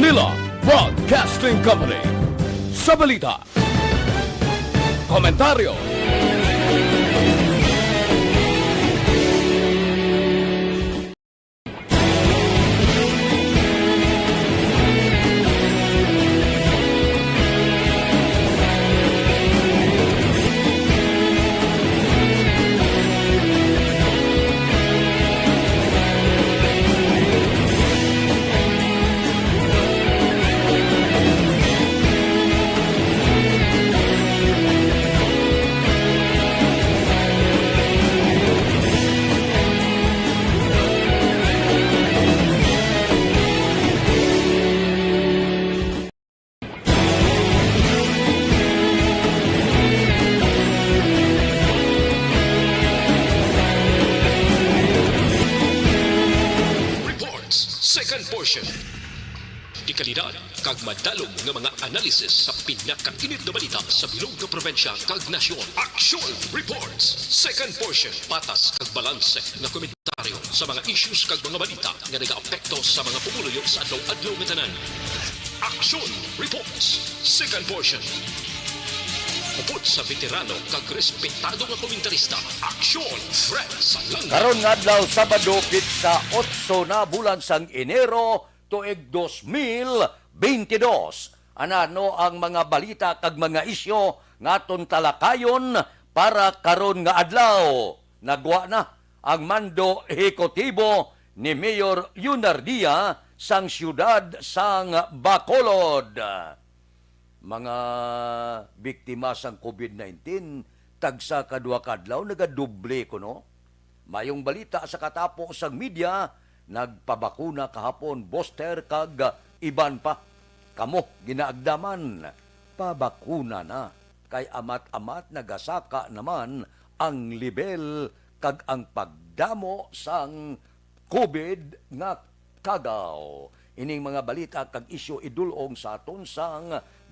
Manila Broadcasting Company. Sa balita, komentaryo, second portion. Di kalidad kag madalong nga mga analisis sa pinakainit na balita sa bilog nga probinsya kag nasyon. Aksyon Reports second portion. Patas kag balanse nga komentaryo sa mga issues kag mga balita nga nagaapekto sa mga pumuluyo sa adlaw-adlaw nga tanan. Aksyon Reports second portion. Upod sa veterano kag respetado nga komentarista. Aksyon Fred Salanga. Karon nga adlaw Sabado sa 8 na bulan sang Enero tuig 2022. Anano ang mga balita kag mga isyu ngaton talakayon para karon nga adlaw. Nagwa na ang mando ehekutibo ni Mayor Yunardia sang siyudad sang Bacolod. Mga biktima sang COVID-19 tagsa kadua kadlaw nagadoble kuno. Mayong balita sa katapo sang media nagpabakuna kahapon booster kag iban pa. Kamo ginaagdaman pabakuna na kay amat-amat nagasaka naman ang level kag ang pagdamo sang COVID nga kagaw. Ining mga balita kag isyu idulong sa aton sang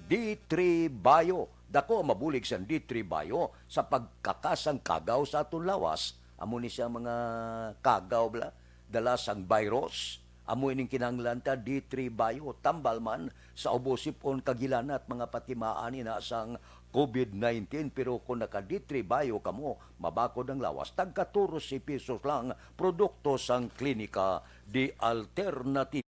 D3 Bayo. Dako mabulig sa D3 Bayo sa pagkakasang kagaw sa aton lawas. Amo ni siya mga kagaw bla dala sang virus. Amo ining kinahanglan ta D3 Bayo tambal man sa ubosipon kagilana at mga patimaan na sang COVID-19 pero kung naka D3 Bayo kamo mabakod ang lawas tagka 14 pesos lang produkto sang klinika di alternative.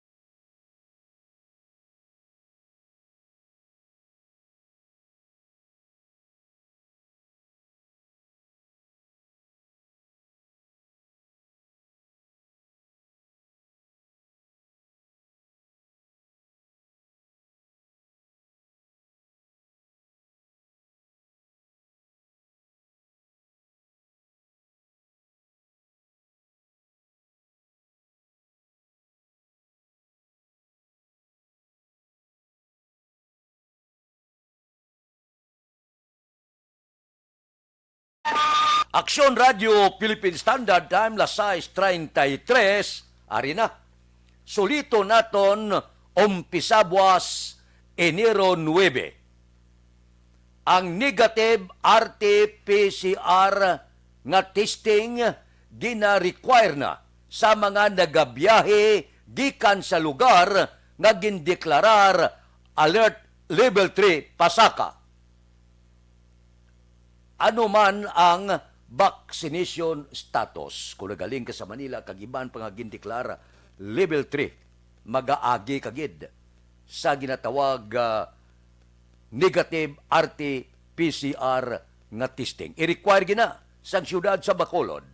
Aksyon Radio Philippine Standard Time las 6:33 ari na. Sulito naton umpisabuas Enero 9. Ang negative RT-PCR nga testing gina-require na sa mga nagabiyahe gikan sa lugar nga gindeklarar alert level 3 pasaka. Ano man ang vaccination status. Kung nagaling ka sa Manila, kagiban pa nga gindeklara level 3, mag-aagi kagid sa ginatawag negative RT-PCR nga testing. I-require gina sa siyudad sa Bacolod.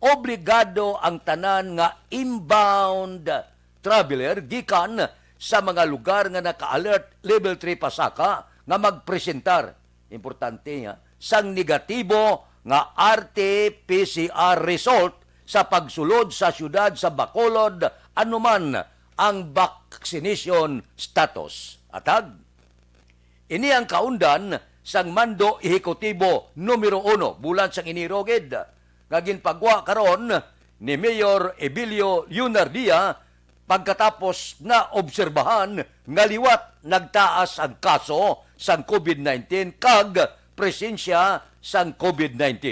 Obligado ang tanan nga inbound traveler gikan sa mga lugar nga naka-alert level 3 pasaka nga magpresentar. Importante nga, sang negatibo nga RT-PCR result sa pagsulod sa siyudad sa Bacolod anuman ang vaccination status. Atag, ini ang kaundan sang mando ehekutibo numero 1 bulan sang iniroged nga ginpagwa karon ni Mayor Ebilio Yunardia pagkatapos na obserbahan nga liwat nagtaas ang kaso sang COVID-19 kag presensya sang COVID-19.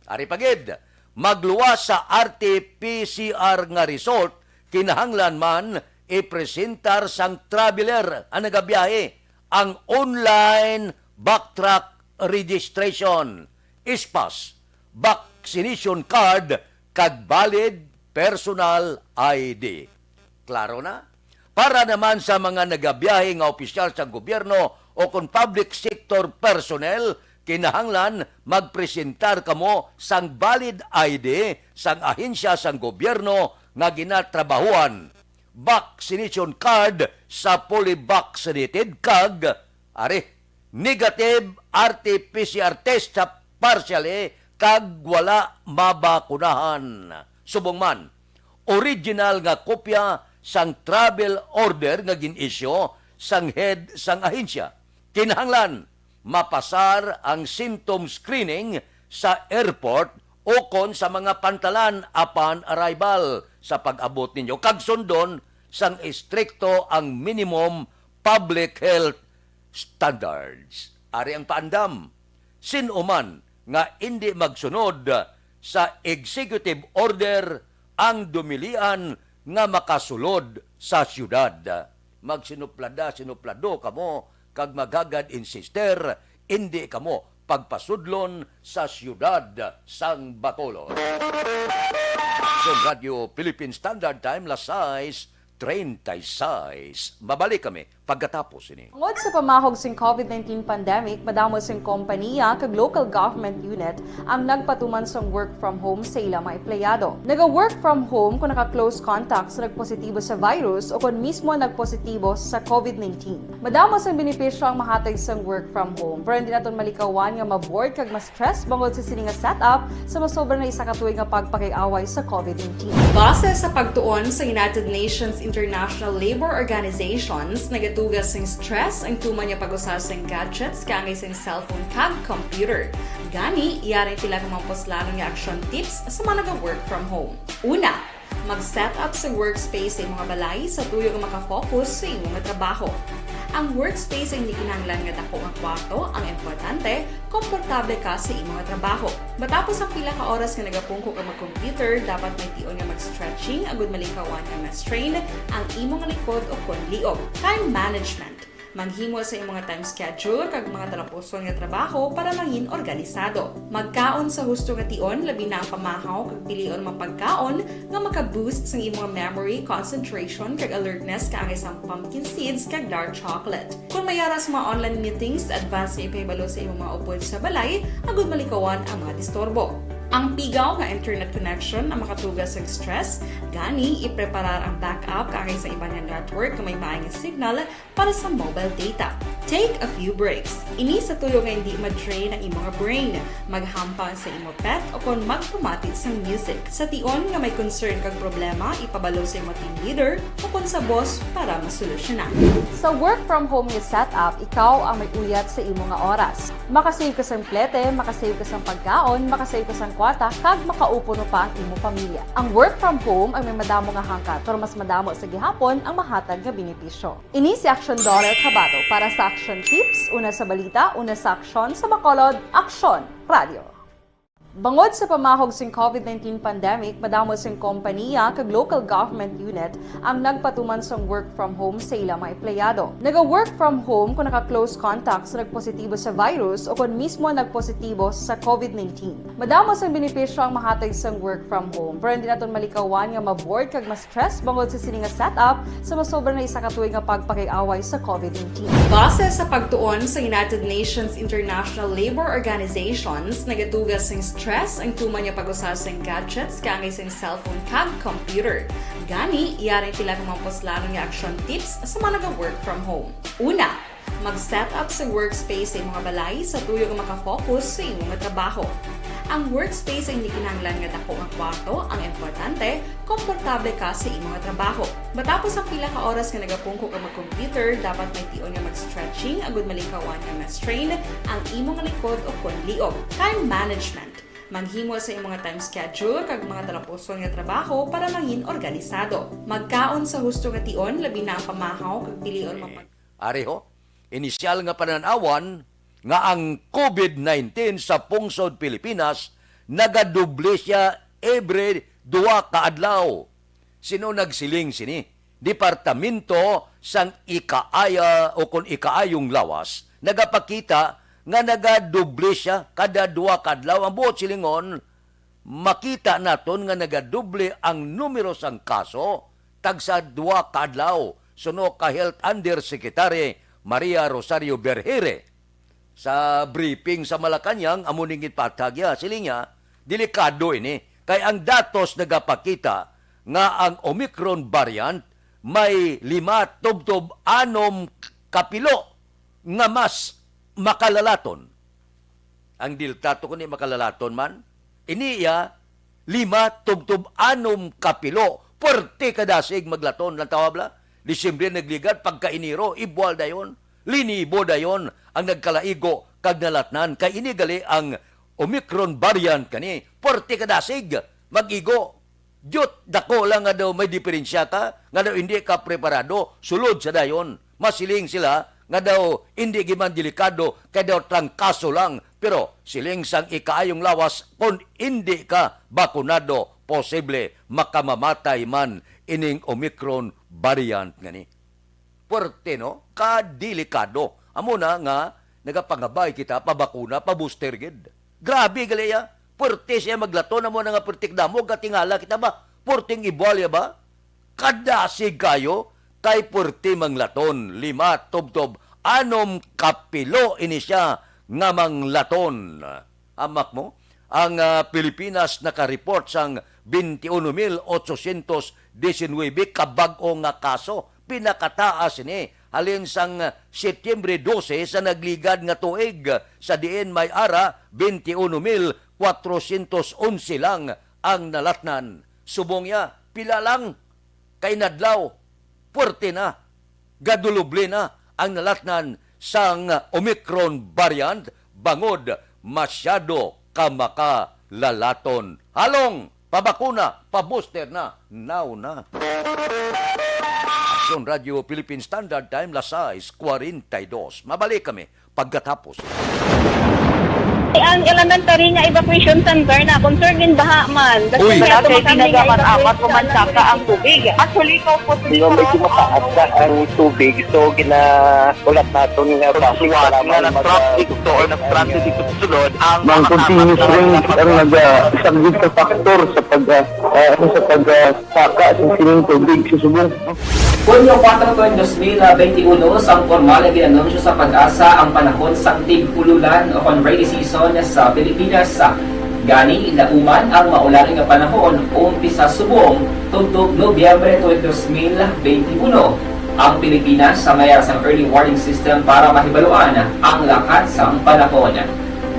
Ari pagid, magluwas sa RT-PCR nga result, kinahanglan man ipresentar sang traveler ang nagabiyahe ang online backtrack registration, ISPAS, vaccination card, kag valid personal ID. Klaro na? Para naman sa mga nagabiyahe nga opisyal sa gobyerno o kung public sector personnel, kinahanglan magpresentar kamo sang valid ID sang ahensya sang gobyerno nga ginatrabahuan, vaccination card sa fully vaccinated kag negative RT-PCR test sa partially kag wala mabakunahan. Subong man, original nga kopya sang travel order nga gin-issue sang head sang ahensya. Kinahanglan mapasar ang symptom screening sa airport o kon sa mga pantalan upon arrival sa pag-abot ninyo. Kag sundon sang istrikto ang minimum public health standards. Ari ang paandam. Sinuman nga hindi magsunod sa executive order ang dumilian nga makasulod sa syudad. Sinuplado kamo kag magagad insister, hindi kamo pagpasudlon sa syudad sang Bacolod. Sa Radio Philippine Standard Time, las 6:36. Mabalik kami pagkatapos ini. Tungod sa pamahog sing COVID-19 pandemic, madamo sing kompanya kag local government unit ang nagpatuman sang work from home sa ilang mga empleyado. Naga-work from home kung naka-close contact sa nagpositibo sa virus o kung mismo nagpositibo sa COVID-19. Madamo sang benepisyo ang mahatag sang work from home, pero hindi naton malikawan nga ma-bored kag ma-stress bangod sa sini nga setup sa masobra na isa ka tuig nga pagpakiaway sa COVID-19. Base sa pagtuon sa United Nations International Labor Organizations, nagatugas ng stress ang tuman niya pag-usar sa gadgets kangay sa cellphone kag computer. Gani, iyarin tila kang maposlanong nga action tips sa mga nag-work from home. Una, mag-set up sa workspace sa imong balay sa tuyo nga makafocus sa imong trabaho. Ang workspace ay hindi kinahanglan nga dako ang kwarto, ang importante, komportable ka sa imong trabaho. Matapos ang pila ka oras nga nagapungko ka mag-computer, dapat may tion nga mag-stretching agud malikawan nga ma-strain ang imong likod o konliog. Time management. Manghimo sa imong time schedule kag mga talapuson nga trabaho para mangin organisado. Magkaon sa husto nga tion, labi na ang pamahaw kag pilion mapagkaon nga maka-boost sa imong memory, concentration kag alertness kaangay sa pumpkin seeds kag dark chocolate. Kung mayara sa mga online meetings, advance na ipahibalo sa imong mga upod sa balay, agud malikawan ang mga disturbo. Ang pigaw nga internet connection ang makatugas sa stress, gani ipreparar ang backup kaagay sa ibang network na may maayong signal para sa mobile data. Take a few breaks. Ini sa tuyo nga hindi ma-drain ang imong brain, maghampang sa imong pet o kung magpumati sa music. Sa tion nga may concern kag problema, ipabalo sa imong team leader o kung sa boss para masolusyonan. Sa work from home nga setup, ikaw ang may uyat sa imong nga oras. Makasave ka sa plete, makasave ka sa pagkaon, makasave ka sa kwarta, kag makaupo no pa ang imong pamilya. Ang work from home ay may madamo nga hangkat, pero mas madamo sa gihapon ang mahatag nga benepisyo. Ini si Aksyon Kabato para sa Action Tips, una sa balita, una sa aksyon sa Bacolod, Aksyon Radio. Bangod sa pamahog sing COVID-19 pandemic, madamo sing kompanya kag local government unit ang nagpatuman sang work from home sa ilang mga empleyado. Naga-work from home kung naka-close contact sa nagpositibo sa virus o kung mismo nagpositibo sa COVID-19. Madamo sang benepisyo ang mahatag sang work from home, pero hindi naton malikawan nga ma-bored kag ma-stress bangod sa sini nga setup sa masobra na isa ka tuig nga pagpakiaway sa COVID-19. Base sa pagtuon sa United Nations International Labor Organizations, nagatugas sing stress ang tuman niya pag-usar sa gadgets kaangay sa cellphone kag computer. Gani, iyarin tila kang maposlanong nga action tips sa mga nag-work from home. Una, mag-set up sa workspace sa imong balay sa tuyo nga makafocus sa imong trabaho. Ang workspace ay hindi kinahanglan nga dako ang kwarto, ang importante, komportable ka sa imong trabaho. Matapos ang pila ka oras nga nagapungko ka mag-computer, dapat may tion nga mag-stretching agud malikawan nga ma-strain ang imong likod o konliog. Time management. Manghimo sa imong time schedule kag mga talapuson nga trabaho para mangin organisado. Magkaon sa husto nga tion, labi na ang pamahaw kag pilion Ariho, inisyal nga pananawan nga ang COVID-19 sa pungsod Pilipinas nagadoble siya every 2 ka adlaw. Sino nagsiling sini? departamento sang ikaaya o kung ikaayong lawas, nagapakita nga nagadoble siya kada 2 kadlaw. Ang buot silingon, makita naton nga nagadoble ang numero sang kaso tagsa 2 kadlaw. Suno ka Health Undersecretary Maria Rosario Berhere sa briefing sa Malacanang, amuningit patagya, silinga, delikado ini. Kay ang datos nagapakita nga ang Omicron variant may 5 tubtob 6 kapilo nga mas makalalaton. Ang Delta to kundi makalalaton man, iniya 5 tubtob 6 kapilo, 40 kadasig maglaton lang tawabla. Disyembre nagligad, pagka-iniro, ibwal dayon, linibo dayon ang nagkalaigo kag nalatnan. Kay inigali ang Omicron variant kani, 40 kadasig, mag-igo. Diyot, dako lang nga daw may diferensya ka, nga daw hindi ka preparado, sulod sa dayon. Masiling sila, nga daw hindi giman delikado, kaya daw trangkaso lang. Pero siling sang ikaayong lawas, kung hindi ka bakunado, posible makamamatay man ining Omicron variant ngani. Puerte no, kadelikado. Amo na nga nagapangabay kita pabakuna, pa-booster gid. Grabe galiya. Puerte siya maglato na mo nga pertik damo katingala kita ba? Puerting ibalya ba? Kadasig kayo kay puerte manglaton. 5 tubtob 6 kapilo ini siya nga manglaton. Amak mo, ang Pilipinas nakareport sang 21,819 kabag-o nga kaso. Pinakataas ini halin sang Setyembre 12 sa nagligad nga tuig sa diin may ara 21,411 lang ang nalatnan. Subong ya, pila lang kay nadlaw, puwerte na, gaduluble na ang nalatnan sang Omicron variant, bangod masyado kamakalalaton. Halong, pabakuna, pabooster na, now na. Aksyon Radio Philippine Standard Time, Lasais 42. Mabalik kami pagkatapos. Ang elementary nga evacuation center na concern din baha man. Uy, kasi tinagaman apat kumansaka ang tubig. Actually, ko po Di ba medyo mataas ang tubig, so ginaulat natin nga pasiwala nga nag-traffic to or nag-transit dito sunod ang continuous rain ang nag-isagid sa factor sa pagsaka sa sining tubig sa subong. Hunyo 4, 2021, sang formal na ginanunsyo sa pag-asa ang panahon sang tig-ululan o kon rainy season sa Pilipinas. Gani, ilauman ang maularing nga panahon umpisa subong tugtog Nobyembre 2021. Ang Pilipinas sa mayroon sang early warning system para mahibaluan ang lakat sang panahon.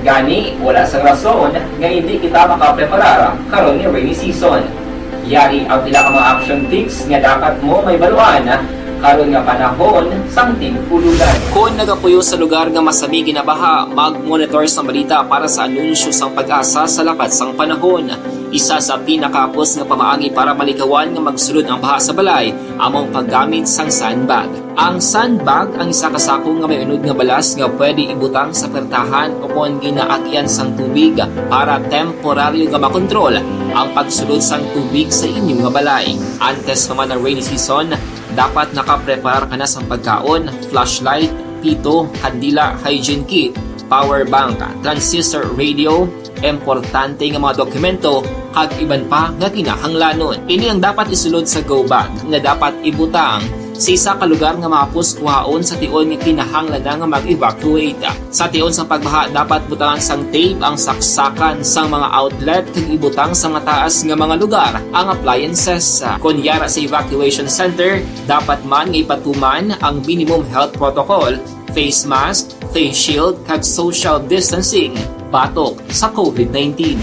Gani, wala sang rason nga hindi kita makapreparar karon ni rainy season. Yari ang pila ka mga action tips nga dapat mo may baluan karon nga panahon sang tig-ululan. Kung nagapuyo sa lugar nga masami ginabaha, mag-monitor sa balita para sa anunsyo sang pag-asa sa lakat sang panahon. Isa sa pinakapos nga pamaagi para malikawan nga magsulod ang baha sa balay, among paggamit sang sandbag. Ang sandbag ang isa kasako nga may unod nga balas nga pwede ibutang sa pertahan o kung ginaagyan sang tubig para temporaryo nga makontrol ang pagsulod sang tubig sa inyong nga balay. Antes naman ng rainy season, dapat nakaprepare ka na sa pagkaon, flashlight, pito, kandila, hygiene kit, power bank, transistor radio, importante nga mga dokumento, kag iban pa nga kinahanglanon. Ini ang dapat isulod sa go bag nga dapat ibutang sa isa ka lugar nga mapus kuhaon sa tion nga kinahanglan nga mag-evacuate. Sa tion sa pagbaha dapat butangan sang tape ang saksakan sang mga outlet kag ibutang sa mga taas nga mga lugar ang appliances. Kunyara sa evacuation center, dapat man nga ipatuman ang minimum health protocol, face mask, face shield kag social distancing batok sa COVID-19.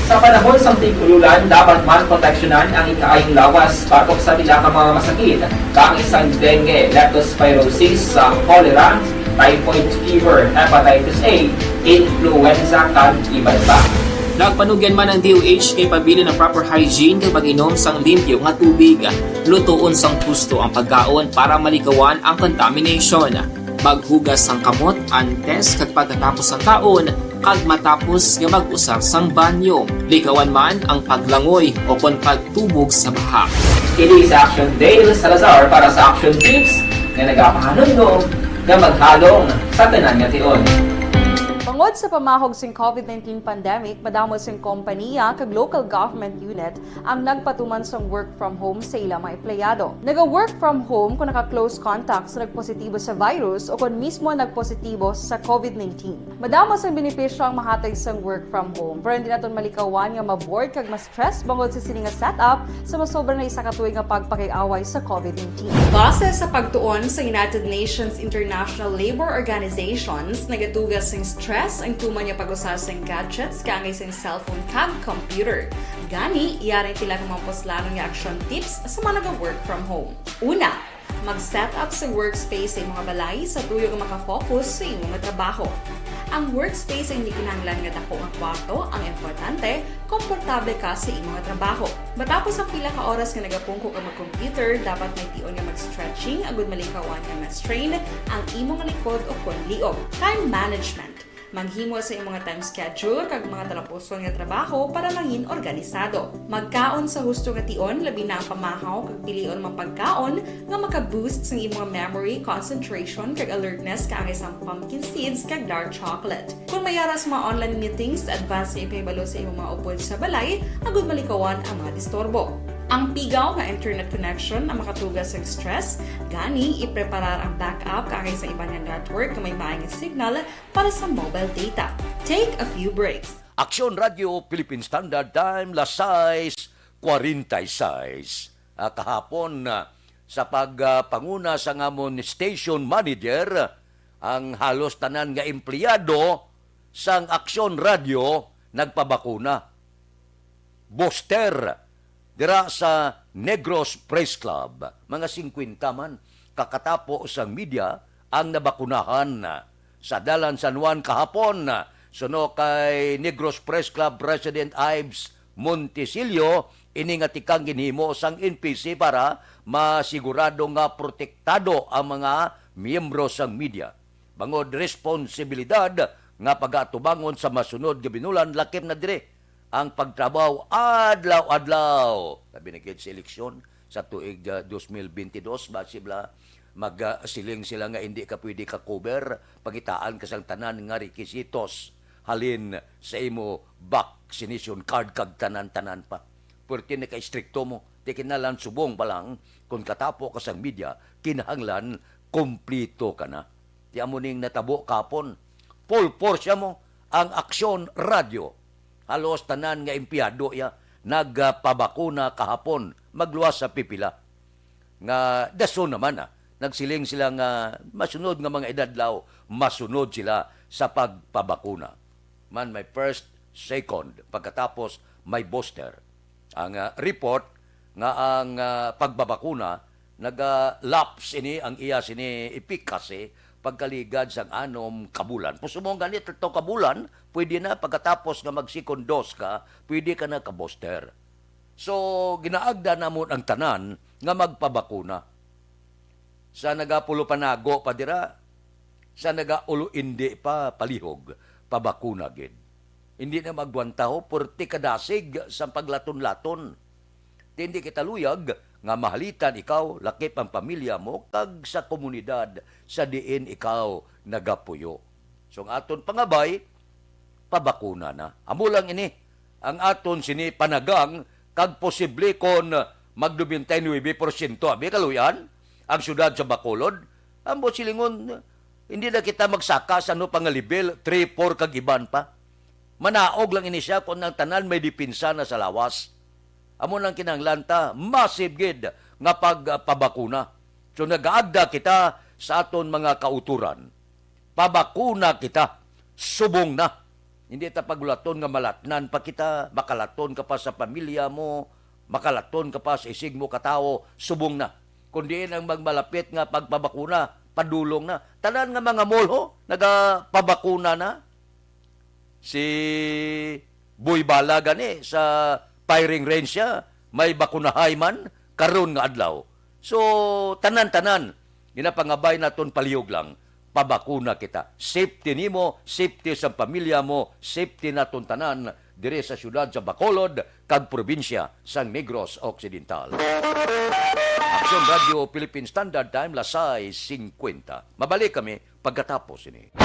Sa panahon sa tig-ululan, dapat man proteksyonan ang ikaayong lawas batok sa pila ka mga masakit, kang isang dengue, leptospirosis, cholera, typhoid fever, hepatitis A, influenza, kag iban pa. Nagpanugyan man ang DOH kay pabili ng proper hygiene kay pag-inom sang limpyo nga tubig. Lutuon sang husto ang pagkaon para malikawan ang contamination. Maghugas ang kamot antes kag pagkatapos ang kaon, kag matapos nga mag-usar sang banyo. Likawan man ang paglangoy o kon pagtubog sa baha. Kini sa Aksyon Dale Salazar para sa Action Tips nga nagapahanundong nga maghalong sa tanan nga tion. Tungod sa pamahog sing COVID-19 pandemic, madamo sing kompanya kag local government unit ang nagpatuman sang work from home sa ilang mga empleyado. Naga-work from home kung naka-close contacts na nagpositibo sa virus o kung mismo nagpositibo sa COVID-19. Madamo sang benepisyo ang mahatag sang work from home, pero hindi naton malikawan nga ma-bored kag ma-stress bangod sa sini nga setup sa masobra na isa ka tuig nga pagpakiaway sa COVID-19. Base sa pagtuon sa United Nations International Labour Organizations, nagatugas sing stress ang tuman niya pag-usar sa gadgets kangay sa cellphone kag computer. Gani, iyarin tila ng mga poslano nga action tips sa mga nag-work from home. Una, mag-set up sa workspace sa mga balay sa tuyo nga makafocus sa imong trabaho. Ang workspace ay hindi kinahanglan nga dako nga kwarto, ang importante, komportable ka sa imong trabaho. Matapos ang pila ka oras nga nagapungko ka mag-computer, dapat may tion nga mag-stretching agud malikawan nga ma-strain ang imong likod o kon liog. Time management. Maghimo sa imong mga time schedule kag mga talapuson nga trabaho para mangin organisado. Magkaon sa husto nga tion, labi na ang pamahaw kag pilion mang pagkaon nga maka-boost sa imong memory, concentration kag alertness kaangay sa pumpkin seeds kag dark chocolate. Kung mayara sa mga online meetings, advance sa ipahibalo sa imong mga upod sa balay, agud malikawan ang mga disturbo. Ang pigaw nga internet connection ang makatugas sa stress, gani ipreparar ang backup kaangay sa ibang nga network na may maayong signal para sa mobile data. Take a few breaks. Aksyon Radio Philippine Standard Time, las 6:46. Kahapon sa pagpanguna sa ngamon station manager, ang halos tanan nga empleyado sang Aksyon Radio nagpabakuna. Booster dira sa Negros Press Club, mga 50 man kakatapo sang media ang nabakunahan sa Dalan San Juan kahapon. Suno kay Negros Press Club President Ives Montesilio, ini nga tikang ginhimo sang NPC para masigurado nga protektado ang mga miyembro sang media. Bangod responsibilidad nga pag-atubangon sa masunod nga binulan, lakip na dire ang pagtrabaho adlaw-adlaw. Sabi na sa eleksyon sa tuig 2022, basibla magsiling sila nga hindi ka pwede ka-cover, pagitaan ka sang tanan nga requisitos halin sa imo vaccination card kag tanan-tanan pa. Pwerte na ka-stricto mo, di kinalan subong pa lang, kung katapo ka sang media, kinahanglan, kumplito ka na. Di amo ning natabo kapon, full force mo ang Aksyon Radio. Halos tanan nga empleyado ya nagpabakuna kahapon, magluwas sa pipila. Nga daso naman nagsiling sila nga masunod nga mga edadlaw, masunod sila sa pagpabakuna. Man may first, second, pagkatapos may booster. Ang report nga ang pagbabakuna nag-lapse ini ang iya sini efficacy pagkaligad sang 6 kabulan. Pusumong ganit ito kabulan, pwede na pagkatapos nga mag-second dose ka, pwede ka na ka-booster. So, ginaagda namon ang tanan nga magpabakuna. Sa nagapulo panago pa dira, sa nagaulo indi pa palihog, pabakuna gid. Hindi na magwantaho, purti kadasig sa paglaton-laton. Hindi kita luyag, nga mahalitan ikaw, lakip ang pamilya mo, kag sa komunidad, sa diin ikaw nagapuyo. So, ang aton pangabay, pabakuna na. Amo lang ini, ang aton sini panagang, kag posible kon mag-29%, abi kaluyan, ang syudad sa Bacolod, ang silingon, hindi na kita magsaka sa ano pangalibel, 3-4 kag iban pa. Manaog lang ini siya kung ang tanan may dipinsa na sa lawas. Amo lang kinanglanta, massive gid nga pagpabakuna. So nagaagda kita sa aton mga kauturan. Pabakuna kita, subong na. Hindi ta pagulaton nga malatnan pa kita, makalaton ka pa sa pamilya mo, makalaton ka pa sa isig mo katao, subong na. Kundi ang magmalapit nga pagpabakuna, padulong na. Tanan nga mga molho, nagapabakuna na. Si Boy Bala gani sa firing range siya, may bakunahay man, karon nga adlaw. So, tanan-tanan, ginapangabay naton palihog lang, pabakuna kita. Safety nimo, safety sa pamilya mo, safety na tuntanan dire sa syudad sa Bacolod kag probinsya sa Negros Occidental. Aksyon Radio Philippine Standard Time, lasay 50. Mabalik kami pagkatapos ini.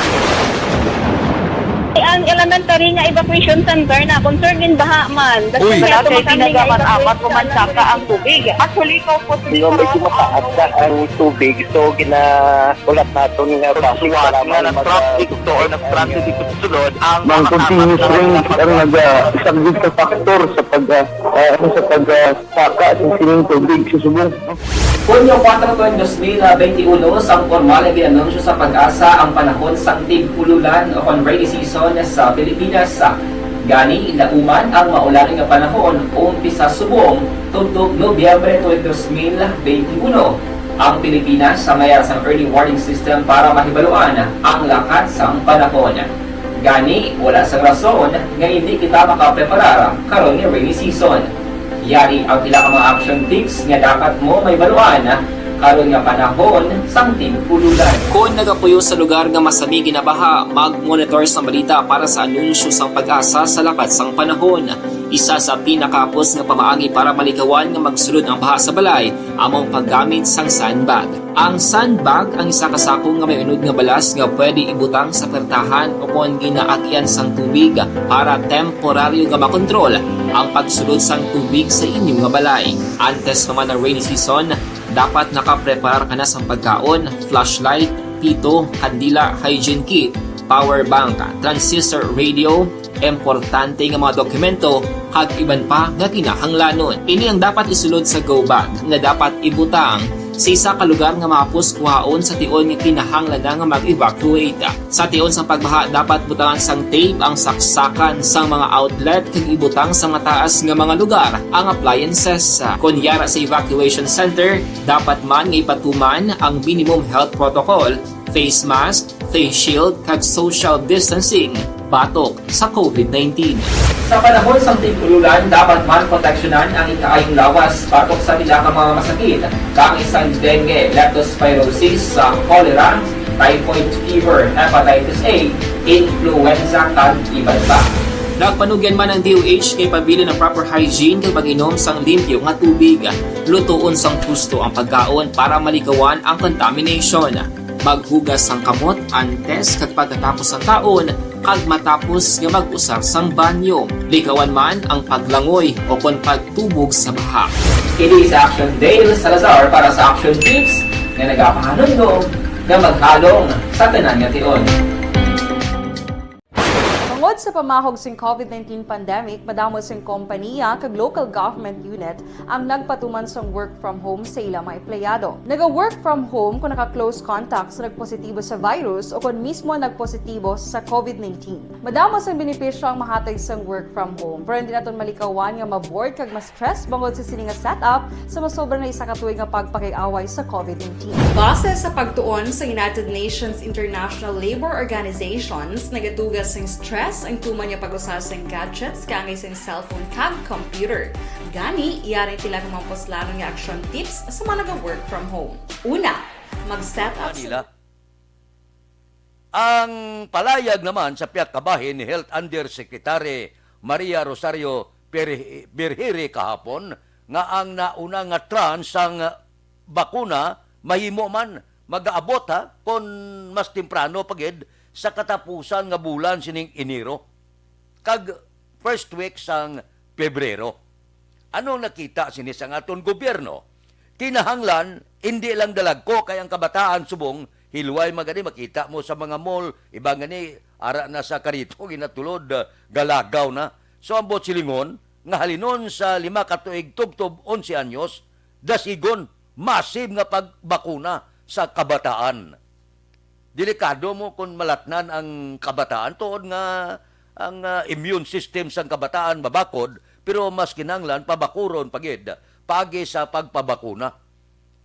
Ang elementary nga evacuation center na concern din baha man. Uy, Kasi pinagaman apat kumansaka ang tubig. Actually, ikaw po Medyo mataas na ang tubig. So, ulat natin nga pasiwala nga ng traffic or nag-traffic dito sa sulod. Ang continuous rain ang nag-subject sa factor sa pagsaka at sining tubig sa subong. Hunyo 4, 2021, sang formal ay ginanunsyo sa pag-asa ang panahon sa tig-ululan o rainy season sa Pilipinas. Gani, lauman ang maulaning nga panahon umpisa subong tuntog Nobyembre 2021. Ang Pilipinas sa mayar sang early warning system para mahibaluan ang lakat sang panahon. Gani, wala sa rason nga hindi kita makapreparar karon nga rainy season. Yari ang pila ka mga action tips nga dapat mo may baluan karon nga panahon sang tig-ululan. Kung nagapuyo sa lugar nga masami ginabaha, mag-monitor sa balita para sa anunsyo sang pag-asa sa lakat sang panahon. Isa sa pinakapos nga pamaagi para malikawan nga magsulod ang baha sa balay, among paggamit sang sandbag. Ang sandbag ang isa ka sako nga may unod nga balas nga pwede ibutang sa pertahan o kung ginaakyan sang tubig para temporaryo nga makontrol ang pagsulod sang tubig sa inyong nga balay. Antes naman ng rainy season, dapat nakaprepare ka na sa pagkaon, flashlight, pito, kandila, hygiene kit, power bank, transistor radio, importante nga mga dokumento, kag iban pa nga kinahanglanon. Ini ang dapat isulod sa go bag nga dapat ibutang sa isa ka lugar nga mapus kuhaon sa tion nga kinahanglan nga mag-evacuate. Sa tion sa pagbaha, dapat butangan sang tape ang saksakan sang mga outlet kag ibutang sa mataas nga mga lugar ang appliances. Kunyara sa evacuation center, dapat man nga ipatuman ang minimum health protocol, face mask, face shield kag social distancing batok sa COVID-19. Sa panahon sa tig-ululan, dapat man proteksyonan ang ikaayong lawas batok sa pila ka mga masakit, kang isang dengue, leptospirosis, cholera, typhoid fever, hepatitis A, influenza, kag iban pa. Nagpanugyan man ang DOH kay pabili ng proper hygiene kay pag-inom sang limpyo nga tubig. Lutuon sang gusto ang pagkaon para malikawan ang contamination. Maghugas sang kamot antes kag pagkatapos ang kaon kag matapos nga mag-usar sang banyo. Likawan man ang paglangoy o kon pagtubog sa baha. Kini sa Action Dale Salazar para sa Action Tips nga nagapahanundong nga maghalong sa tanan nga tion. Tungod sa pamahog sing COVID-19 pandemic, madamo sing kompanya kag local government unit ang nagpatuman sang work from home sa ilang mga empleyado. Naga-work from home kung naka-close contacts na nagpositibo sa virus o kung mismo nagpositibo sa COVID-19. Madamo sang benepisyo ang mahatag sang work from home, pero hindi naton malikawan nga ma-bored kag ma-stress bangod sa sini nga setup sa masobra na isa ka tuig nga pagpakiaway sa COVID-19. Base sa pagtuon sa United Nations International Labor Organizations, nagatugas sing stress ang tuman niya pag-usar sa gadgets kangay sa cellphone kag computer. Gani, iyarin tila ng mga poslanong nga action tips sa mga nag-work from home. Una, mag-set up Nila. Ang palayag naman sa piyak kabahin ni Health Undersecretary Maria Rosario Berhire kahapon nga ang nauna nga trans ang bakuna mahimo man mag-aabot kon mas temprano pagid sa katapusan nga bulan sining Enero kag first week sang Pebrero. Anong nakita sini sa aton gobyerno? Kinahanglan hindi lang dalagko kay ang kabataan subong hilway magani makita mo sa mga mall iba gani ara na sa karito ginatulod galagaw na. So ang silingon nga halinon sa 5 ka tuig tubtob 11 anyos dasigon massive nga pagbakuna sa kabataan. Delikado mo kung malatnan ang kabataan tuod nga ang immune system sang kabataan mabakod pero mas kinanglan pabakuron pagid pagi sa pagpabakuna.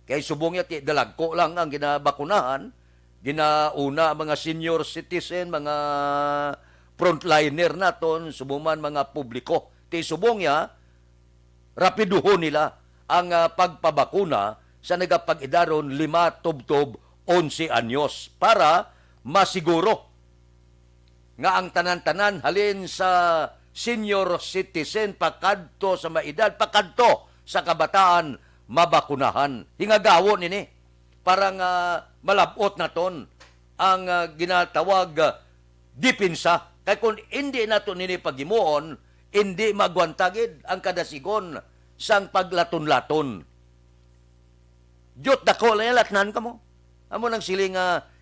Kay subong ti dalagko lang ang ginabakunahan, ginauna mga senior citizen, mga frontliner naton, subuman mga publiko. Ti subong rapiduhon nila ang pagpabakuna sa nagapag-idaron 5 tubtob 11 anyos para masiguro nga ang tanan-tanan halin sa senior citizen pakadto sa maedad, pakadto sa kabataan mabakunahan. Hingagawo nini para nga malabot naton ang ginatawag dipinsa. Kay kung hindi nato nini pagimuon, hindi magwantagid ang kadasigon sang paglaton-laton. Diyot dako lang latnan ka mo. Amo nang siling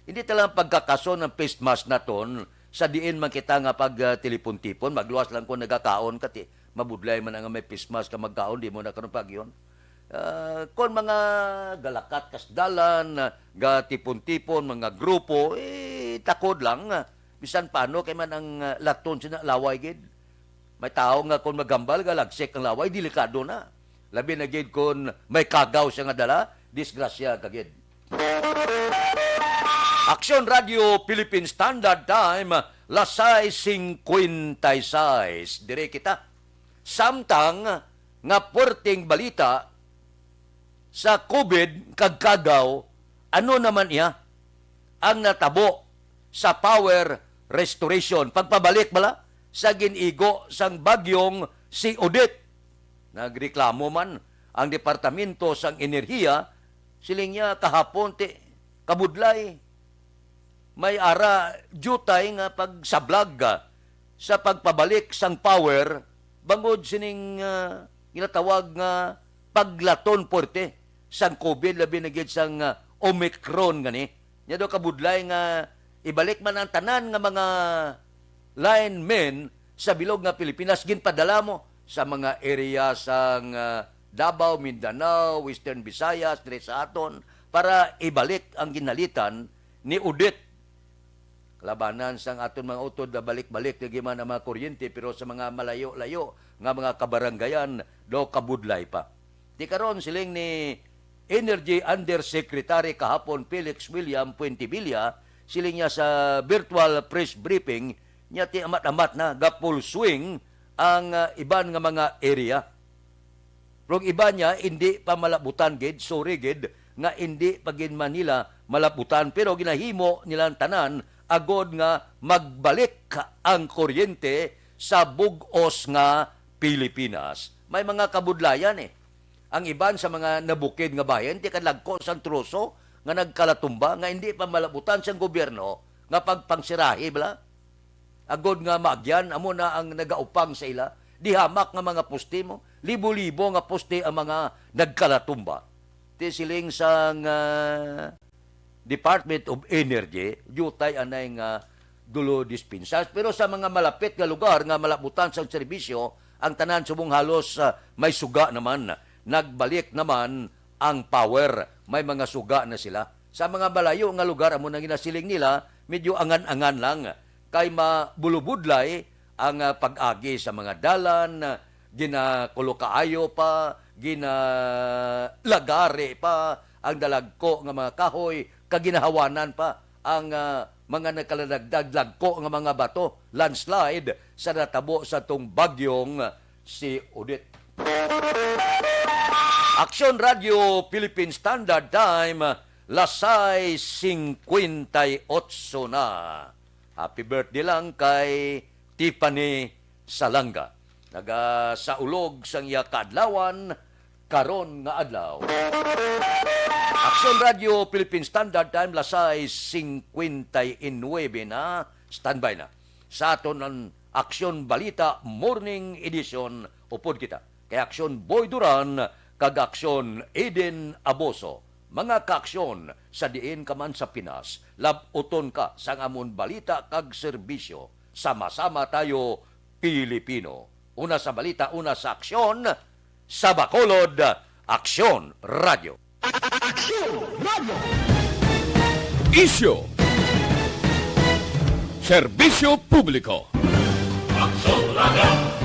hindi talang pagkakaso ng face mask naton sa diin man kita nga pag telepon-tipon, magluwas lang ko nagakaon kati mabudlay man nga may face mask ka magkaon, di mo na karon pag yun. Kung mga galakat kasdalan, ga tipon-tipon, mga grupo, takod lang. Bisan paano kay man ang laton sina laway gid. May tao nga kung magambal, galagsik ang laway, delikado na. Labi na gid kung may kagaw siya nga dala, disgrasya kagid. Aksyon Radio Philippine Standard Time, lasay 56. Dire kita. Samtang nga porting balita sa COVID kagkagaw, ano naman iya ang natabo sa power restoration. Pagpabalik bala sa ginigo sang bagyong si Odette. Nagreklamo man ang Departamento sang Enerhiya, siling niya kahapon kabudlay. May ara jutay nga pagsablag sa pagpabalik sang power bangod sining ginatawag nga paglaton porte sang COVID labi na gid sang Omicron gani. Nya do kabudlay nga ibalik man ang tanan nga mga linemen sa bilog nga Pilipinas ginpadala mo sa mga area sang Davao, Mindanao, Western Visayas, dire sa aton para ibalik ang ginalitan ni Odette. Labanan sang aton mga utod na balik-balik na gimana mga kuryente pero sa mga malayo-layo nga mga kabaranggayan do kabudlay pa. Di karon siling ni Energy Undersecretary kahapon Felix William Puentevilla, siling niya sa virtual press briefing niya ti amat-amat na gapul swing ang iban nga mga area. Pero iba niya hindi pa malabutan gid, sorry gid nga hindi pagin Manila malabutan pero ginahimo nilang tanan agod nga magbalik ang kuryente sa bug-os nga Pilipinas. May mga kabudlayan Ang iban sa mga nabukid nga bayan, di kadlagko sang troso nga nagkalatumba, nga hindi pa malabutan sang gobyerno, nga pagpangsirahi bala. Agod nga magyan, amo na ang nagaupang sa ila. Di hamak nga mga poste mo. Libo-libo nga poste ang mga nagkalatumba. Di siling sang Department of Energy, jutay anay nga dulo dispensas. Pero sa mga malapit nga lugar nga malabutan sa serbisyo, ang tanan subong halos may suga naman. Nagbalik naman ang power. May mga suga na sila. Sa mga balayo nga lugar, amo na ginasiling nila, medyo angan-angan lang. Kay mabulubudlay ang pag-agi sa mga dalan, ginakulokaayo pa, ginalagare pa, ang dalagko nga mga kahoy, kaginahawanan pa ang mga nakaladagdag lagko nga mga bato, landslide sa natabo sa tong bagyong si Odette. Aksyon Radio Philippine Standard Time, lasay 58 na. Happy birthday lang kay Tiffany Salanga. Nagasaulog sang iya kaadlawan karon nga adlaw. Aksyon Radio Philippine Standard Time, lasay 59 na. Standby na. Sa aton ang Aksyon Balita Morning Edition, upod kita. Kay Aksyon Boy Duran, kag Aksyon Eden Aboso. Mga kaaksyon sa diin ka man sa Pinas, labuton ka sang amon balita kag serbisyo. Sama-sama tayo, Pilipino. Una sa balita, una sa aksyon, sa Bacolod, Aksyon Radio. Aksyon Radio! Isyo! Serbisyo Publiko. Aksyon Radio!